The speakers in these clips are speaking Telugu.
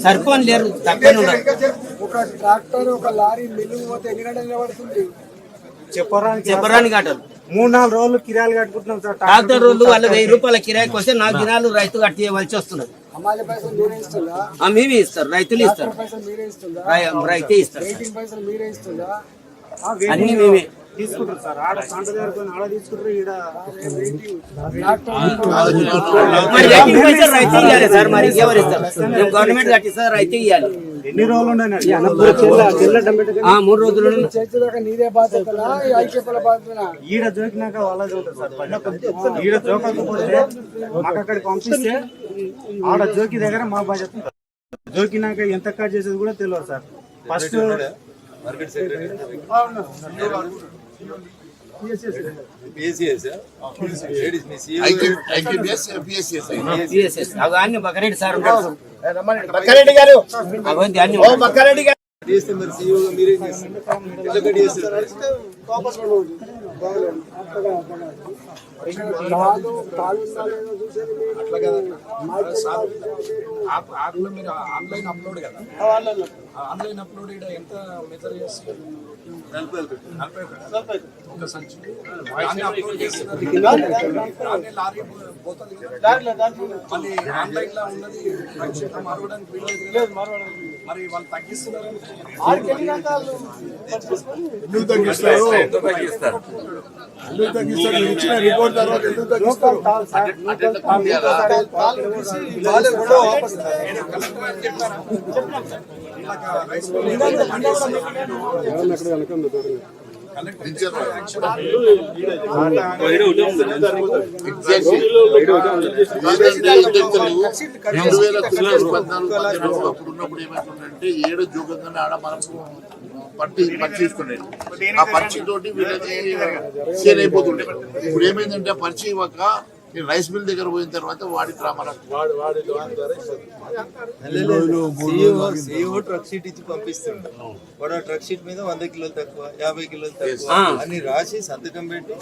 సరిపోని లేరు తక్కువ ఒక ట్రాక్టర్ ఒక లారీ మిల్లు పోతే ఎన్ని గంటలు నిలబడుతుంది చెప్పరాని గంటలు 3-4 రోజులు కిరాయిలు కట్టుకుంటున్నాం సార్. ట్రాక్టర్ రోజులు వాళ్ళు 1000 రూపాయల కిరాయికి వస్తే 4 దినాలు రైతు కట్టేయవలసి వస్తున్నది. అమ్మాయిల పైసలు మీరే ఇస్తుందా? మేమే ఇస్తారు, రైతులు ఇస్తారు, పైసలు మీరే ఇస్తుందా? రైతే ఇస్తారు, పైసలు మీరే ఇస్తుందా? అన్ని మేమే తీసుకుంటారు సార్. ఆడ సంట జరుగుతుంది, ఆడ తీసుకుంటారు. ఈడ మరి రైతు పైసలు రైతు ఇవ్వాలి సార్. మరి ఎవరు ఇస్తారు? మేము గవర్నమెంట్ కట్టిస్తారు, రైతు ఇవ్వాలి. ఎన్ని రోజులు ఉన్నాయి? 3 రోజులు చేసేదాకా నీదే బాధ్యత, ఐక్యతల బాధ్యత. ఈడ జోకినాక వాళ్ళది ఉంటుంది సార్. ఈడ జోకకపోతే మాకు అక్కడికి పంపిస్తే ఆడ జోకి దగ్గర మా బాధ్యత ఉంటుంది. జోకినాక ఎంత కట్ చేసేది కూడా తెలియదు సార్. ఫస్ట్ బకరెడ్డి సార్ ఆన్లైన్ అప్లోడ్ కదా, ఆన్లైన్ అప్లోడ్ ఎంత మెజర్ చేస్తారు? 40 ఒక సంచి అప్లోడ్ చేస్తున్నారు. లారీ పోతుంది, మళ్ళీ ఆన్లైన్ లో ఉన్నది మారవడానికి వీలు. మరి వాళ్ళు తగ్గిస్తున్నారు. ఎందుకు తగ్గిస్తారు? ఇచ్చిన రిపోర్ట్ తర్వాత ఎందుకు తగ్గిస్తారు? అప్పుడున్నప్పుడు ఏమైతుందంటే 7 జోగంగానే ఆడ మనం పరిచయిస్తుండేది. ఆ పరిచయ తోటి వీళ్ళకి సేల్ అయిపోతుండే. ఇప్పుడు ఏమైందంటే ఆ పరిచయం ఇవ్వక నేను రైస్ మిల్ దగ్గర పోయిన తర్వాత వాడి ట్రక్ షీట్ ఇచ్చి పంపిస్తుండే. వాడు ట్రక్ షీట్ మీద 100 కిలోలు తక్కువ, 50 కిలోలు తక్కువ అని రాసి సంతకం పెట్టి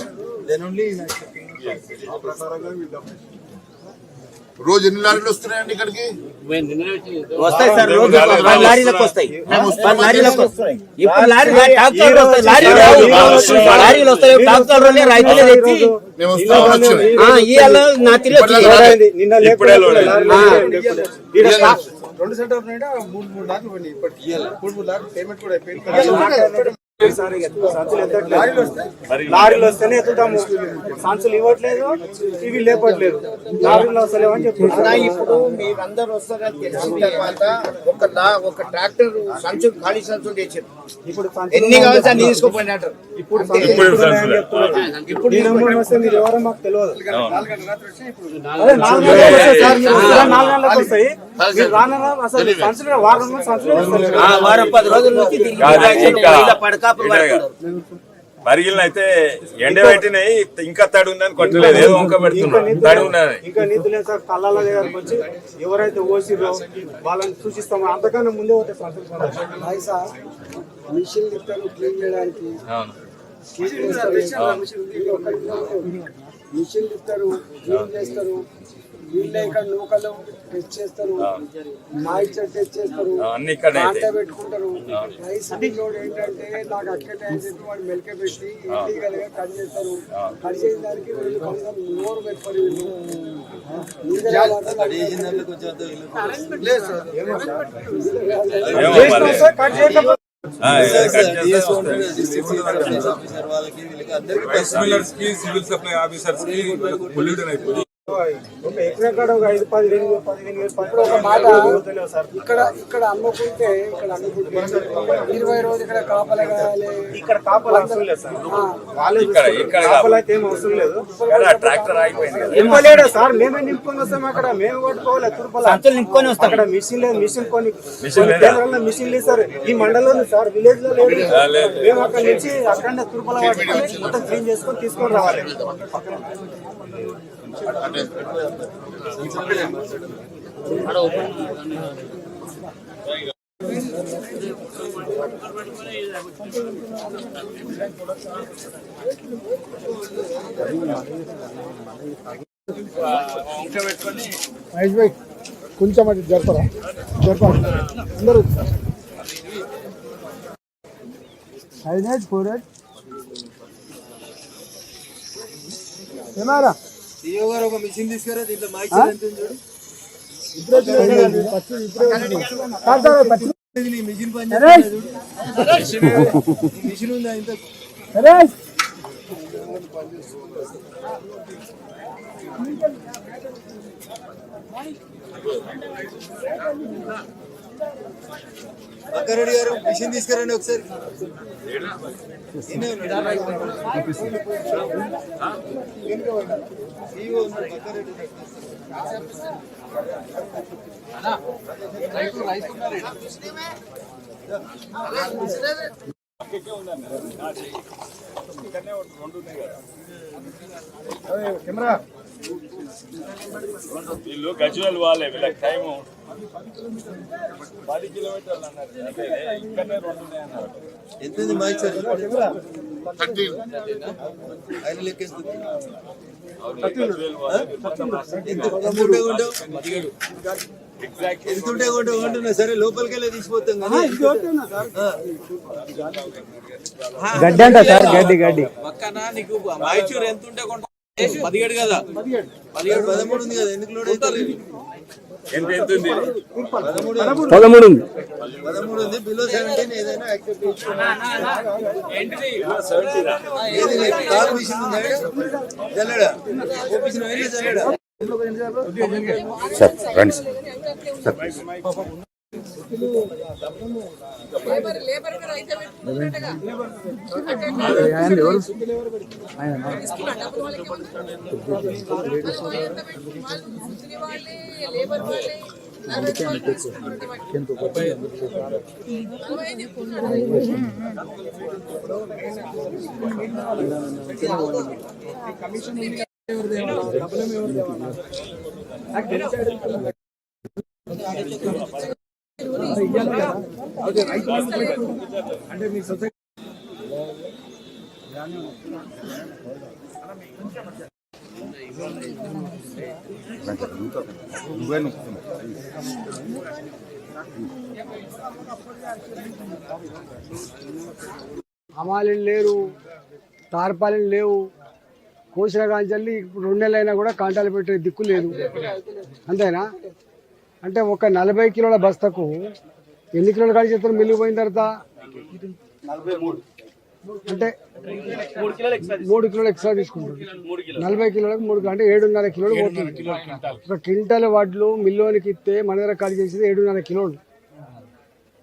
దెన్ ఓన్లీ రోజు ఎన్ని లారీలు వస్తున్నాయండి ఇక్కడికి? వస్తాయి సార్, రోజు 10 లారీలకు వస్తాయి. ఇప్పుడు లారీలు వస్తాయి, ట్రాక్టర్లు రైతులే తెచ్చి నా తిరిగి 2 సెంటర్ 3 లారీలు పడినాయి. ఇప్పటికి 3 లారీలు పేమెంట్ కూడా అయిపోయింది. లారీలు వస్తేనే ఎత్తుతాము, సంచులు ఇవ్వట్లేదు, ఇవి లేపట్లేదు. లారీలు వస్తలేవు అని చెప్తున్నా. ఇప్పుడు మీరందరూ వస్తారని తెలిసిన తర్వాత ఒక ట్రాక్టర్ సంచులు ఖాళీ సంచులు తెచ్చారు. ఇప్పుడు ఎన్ని కావాలి సార్ తీసుకోపోయినట్టు. ఇప్పుడు వస్తే మీరు ఎవరో మాకు తెలియదు. 4 గంటలకు వస్తాయి. అసలు సంచులు వారం 10 రోజుల నుంచి బరిగిలిన అయితే ఎండ పెట్టినాయి, ఇంకా తడి ఉందని కొట్టలేదు, ఏదో వంక పెడుతున్నారు. తడి ఉన్నది ఇంకా నీతి లేదు సార్. కళ్ళ దగ్గరకు వచ్చి ఎవరైతే ఓసిరో వాళ్ళని సూచిస్తామో అంతకన్నా ముందే పోతే మిషన్ ఇస్తారు క్లీన్ చేయడానికి, మిషన్ ఇస్తారు క్లీన్ చేస్తారు. వీళ్ళే ఇక్కడ నూకలు టెస్ట్ చేస్తారు, మాయిచర్ టెస్ట్ చేస్తారు, కాంట పెట్టుకుంటారు. రైస్ మిల్లోడు ఏంటంటే నాకు అక్కడే అని చెప్పి వాడు మెలక పెట్టి ఇల్లీగల్ గా కట్ చేస్తారు. కట్ చేసిన దానికి వీళ్ళు కొంచెం నోరు పెట్టుకొని సివిల్ సప్లై ఆఫీసర్స్ కి పొల్యూషన్ అయిపోయింది. ఒక ఎకరా కాడ ఒక 5-10 ఒక మాట ఇక్కడ అమ్ముకుంటే 20 రోజులు ఇక్కడ కాపలా కావాలి. ఇక్కడ కాపలా అవసరం లేదు సార్. కాపలా అయితే ఏం అవసరం లేదు. నింపలేడు సార్, మేమే నింపుకొని వస్తాం. అక్కడ మేము కొట్టుకోవాలి. సంచులు నింపుకొని వస్తాం. అక్కడ మిషన్ లేదు, మిషన్ కేంద్రంలో మిషన్ లేదు సార్. ఈ మండలంలో సార్, విలేజ్ లో లేదు. మేము అక్కడ నుంచి అక్కడ తురుపల పట్టుకొని మొత్తం క్లీన్ చేసుకొని తీసుకొని రావాలి. వంక పెట్టుకొని మహేష్ భాయ్ కొంచెం అది జరపరా అందరూ హైనెట్ ఫోరెట్ ఏమారా డిఓ గారు ఒక మిషన్ తీసుకురా దీంట్లో మాయిశ్చర్ ఎంత ఉంది చూడు నీ మిషన్ పని చేస్తుందా చూడు ఈ మిషన్ ఉందా ఇంత అక్కరెడ్డి గారు మిషన్ తీసుకురండి ఒకసారి కెమెరా వీళ్ళు గజ్వల్ వాళ్ళే వీళ్ళకి టైము 10 కిలోమీటర్లు అన్నారు. అదే ఇక్కడనే 2 ఉన్నాయి అన్నారు. ఎంత ఉంది మాయిశ్చర్ 13 ఆయన లెక్క ఎంత ఉంది? గజ్వేల్ వాళ్ళే ఎంత ఉంటే కొంటావు? ఎంత ఉంటే కొంటావు అంటున్నా. సరే లోపలికి వెళ్ళి తీసిపోతాం కదా. గడ్డి అంట సార్, గడ్డి పక్కన నీకు మాయిచూర్ ఎంత ఉంటే కొంటావు? 17 కదా, 13 ఉంది కదా, ఎందుకు లోడ్ అవుతారు? ఎంత ఉంది? 13 ఉంది. 13 ఉంది. బిలో 17 ఏదైనా యాక్సెప్ట్ చేసుకోండి. ఏది లేదు. కార్ మిషన్ ఉందా? జల్లడా ఓపెన్ అయినా జల్లడా సార్ రండి సార్. అంటే మీ సొసైటీ అమాలీలు లేరు, తార్పాలీలు లేవు. కోసిన కాంచెల్లి ఇప్పుడు 2 నెలలైనా కూడా కాంటాలు పెట్టే దిక్కు లేదు. అంతేనా? అంటే ఒక 40 కిలోల బస్తకు ఎన్ని కిలోలు కాడి చేస్తారు? మిల్లు పోయిన తర్వాత అంటే 3 కిలోలు ఎక్స్ట్రా తీసుకుంటారు. 40 కిలోలకు 3 అంటే 7.5 కిలోలు పోతుంది. ఒక క్వింటల్ వడ్లు మిల్లునికి ఇస్తే మన దగ్గర కాడి చేసేది 7.5 కిలోలు.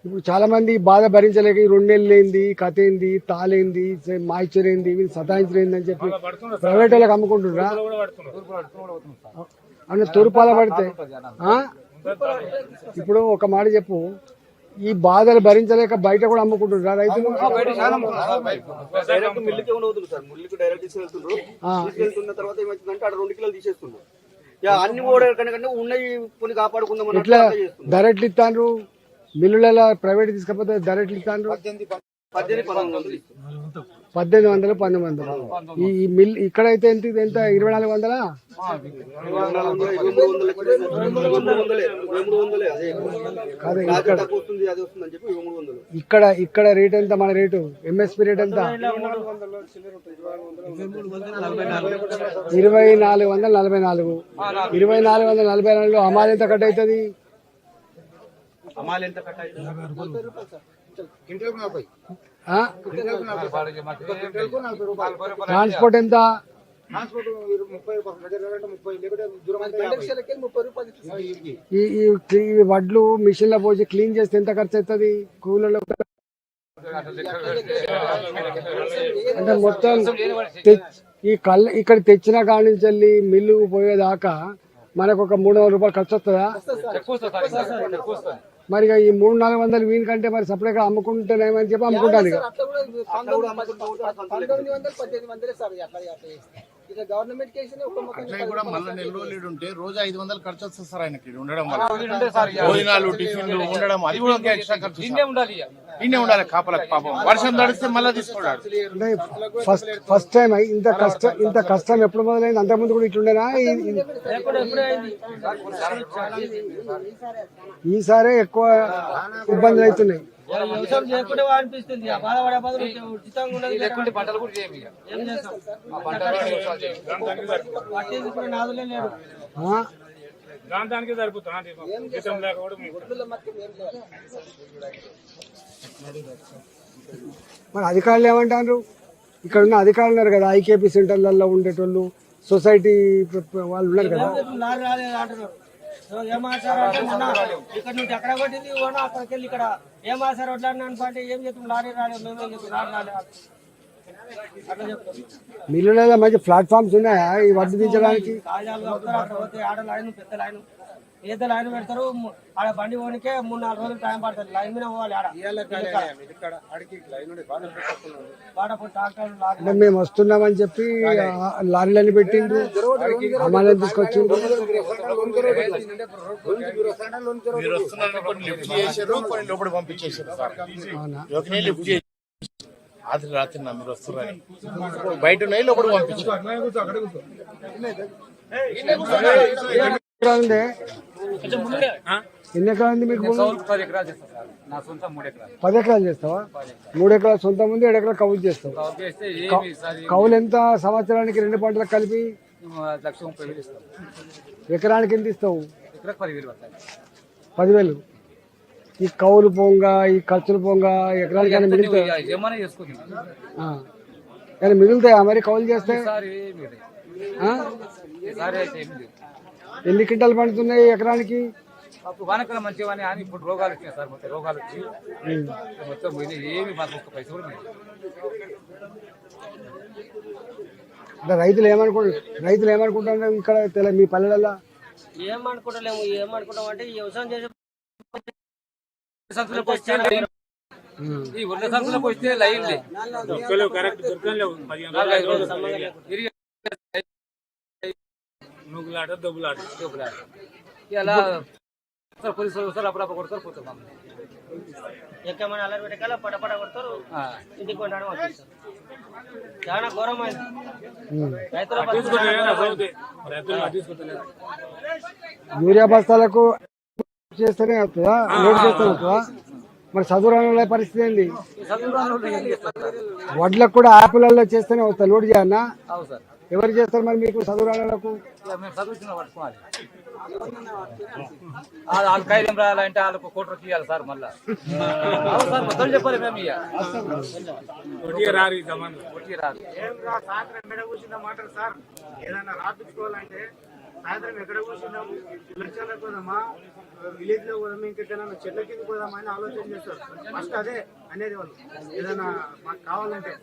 ఇప్పుడు చాలా మంది బాధ భరించలేక 2 నెలలు ఏంది, కథ ఏంది, తాలేంది, మాయిశ్చర్ ఏంది, సతాయించలేంది అని చెప్పి ప్రైవేట్ వాళ్ళకి అమ్ముకుంటున్నారా? అంటే తూర్పాల పడితే ఇప్పుడు ఒక మాట చెప్పు, ఈ బాధలు భరించలేక బయట కూడా అమ్ముకుంటున్నారా రైతులు? మిల్లుకే ఉండవుతుంది సార్, మిల్లుకి డైరెక్ట్ తీసుకెళ్తున్న తర్వాత ఏమవుతుందంటే అక్కడ 2 కిలోలు తీసేస్తున్నారు. అన్ని కనుక ఉన్నాయి కొన్ని కాపాడుకుందాం. ఇట్లా డైరెక్ట్ ఇస్తాను మిల్లులలో, ప్రైవేట్ తీసుకపోతే డైరెక్ట్ ఇస్తాను 1800, 1900. ఈ మిల్ ఇక్కడైతే ఎంత 2400? ఇక్కడ రేట్ ఎంత? మన రేటు ఎంఎస్పి రేట్ ఎంత? 2444. 2444 అమాల్ ఎంత కట్ అవుతుంది? ట్రాన్స్పోర్ట్ ఎంత? ఈ వడ్లు మిషన్ లో పోసి క్లీన్ చేస్తే ఎంత ఖర్చు అవుతుంది? కూలలో అంటే మొత్తం ఈ ఇక్కడ తెచ్చిన కాడి నుంచి వెళ్ళి మిల్లు పోయేదాకా మనకు ఒక 300 రూపాయలు ఖర్చు వస్తుందా? మరి ఈ 300-400 వీని కంటే మరి సపరేట్గా అమ్ముకుంటేనేమని చెప్పి అమ్ముకుంటాను. ఇక గవర్నమెంట్ కేసునే ఒక మొక్క అట్లా కూడా మళ్ళీ నెల రోజులు ఉంటే రోజు 500 ఖర్చు వస్తుంది సార్ ఆయనకి ఈడ ఉండడం వల్ల భోజనాలు టిఫిన్లు ఉండడం అది కూడా ఇంకా ఎక్స్ట్రా ఖర్చు ఇన్నే ఉండాలి కాపలకు పాపం వర్షం తడిస్తే మళ్ళీ తీసుకున్నాడు ఫస్ట్ టైం ఇంత కష్టం ఎప్పుడు మొదలైంది? అంతకుముందు కూడా ఇట్లుండేనా? ఈసారే ఎక్కువ ఇబ్బందులు అవుతున్నాయి. వ్యవసాయం చేయకుండా అనిపిస్తుంది, బాధపడే బదులు ఉచితంగా ఉన్నది లేకుంటే పంటలు కూడా చేయము. ఏం చేస్తాం? పట్టేది కూడా నాదులే లేడు. దానికి సరిపోతుంది. మరి అధికారులు ఏమంటారు? ఇక్కడ ఉన్న అధికారులు ఉన్నారు కదా, ఐకేపీ సెంటర్లలో ఉండేటోళ్ళు, సొసైటీ వాళ్ళు ఉన్నారు కదా. లారీ రాలేదు అంటున్నారు. ఏమాసారు అంటే మొన్న ఇక్కడ నుంచి ఎక్కడ కొట్టింది అక్కడికి వెళ్ళి ఇక్కడ ఏమాసారు వడ్లాడినా అంటే ఏం చెప్తాం, లారీ రాలేదు, మేమేం చెప్తాం, లారీ రాలేదు అట్లా చెప్తాం. మిల్లులలో మంచి ప్లాట్ఫామ్స్ ఉన్నాయా ఈ వడ్డీ దించడానికి? కాజాలు కప్పుతారు, అక్కడ పోతే ఆడ లైన్ పెద్ద లైన్, ఏదో లైన్ పెడతారు. ఆడ బండి పోనికే 3-4 రోజులు టైం పడుతుంది. లైన్ మీద పోవాలి. ఆడ ట్రాక్టర్లు అంటే మేము వస్తున్నామని చెప్పి లారీలన్నీ పెట్టిండ్రు, అమ్మాయిలను తీసుకొచ్చిండ్రు. మీరు వస్తున్నారని కొన్ని లిఫ్ట్ చేశారు, కొన్ని లోపల పంపించేశారు సార్. ఒకనే లిఫ్ట్ చేసి రాత్రి మీరు వస్తున్నారని బయట ఉన్నాయి, లోపల పంపించారు. ఎన్ని ఎకరాలు ఉంది మీకు? 10 ఎకరాలు చేస్తావా? 3 ఎకరాలు సొంతం ఉంది, 7 ఎకరాలు కౌలు చేస్తావు. కౌలు ఎంత సంవత్సరానికి 2 పంటలకు కలిపి? 1,30,000 ఎకరానికి ఎంత ఇస్తావు? 10,000. ఈ కౌలు పోంగా, ఈ ఖర్చులు పోంగా ఎకరానికి మిగులుతాయి? కానీ మిగులుతాయా మరి కౌలు చేస్తే? ఎన్ని క్వింటాలు పండుతున్నాయి ఎకరానికి? వానకాలం మంచిగా అని ఇప్పుడు రోగాలు వచ్చినాయి సార్. మొత్తం రోగాలు వచ్చి మొత్తం పోయినాయి. ఏమి మాకు ఒక్క పైసలు కూడా అంటే రైతులు ఏమనుకుంటున్నారు ఇక్కడ మీ పల్లెలలో? ఏమనుకుంటాం అంటే వ్యవసాయం చేసే ఈ వడ్ల సంచులకు వస్తే లైన్ నువ్వులాట దొబ్బులాట ఇలా పోలీసులు వస్తారు, అప్పుడప్పుడు కొడతారు, పోతాం. ఎక్కమని అల్లరి పెట్టకాల పడపడ కొడతారు, ఇంటికి కొనడానికి పంపిస్తారు. చాలా ఘోరమైంది. యూరియా బస్తాలకు చేస్తేనే అవుతుందా? లోడ్ చేస్తేనే అవుతుందా? మరి చదువురాని పరిస్థితి ఏంది? వడ్లకు కూడా యాప్లలో చేస్తేనే వస్తా లోడ్ చేయన్నా? ఎవరు చేస్తారు మరి మీకు చదువురాళ్ళకు? వాళ్ళు ఖైదం రాయాలంటే వాళ్ళకు కోటి రూపాయలు ఇవ్వాలి సార్. మళ్ళీ సార్ మొత్తం చెప్పాలి మేము. ఏదైనా రాపించుకోవాలంటే సాయంత్రం ఎక్కడ కూర్చున్నాము, లక్ష్యాలకు పోదామా, విలేజ్ లో పోదామా, ఇంకెక్కడైనా చెట్ల కింద పోదామా అని ఆలోచన చేస్తారు. ఫస్ట్ అదే అనేది వాళ్ళు. ఏదైనా మాకు కావాలంటే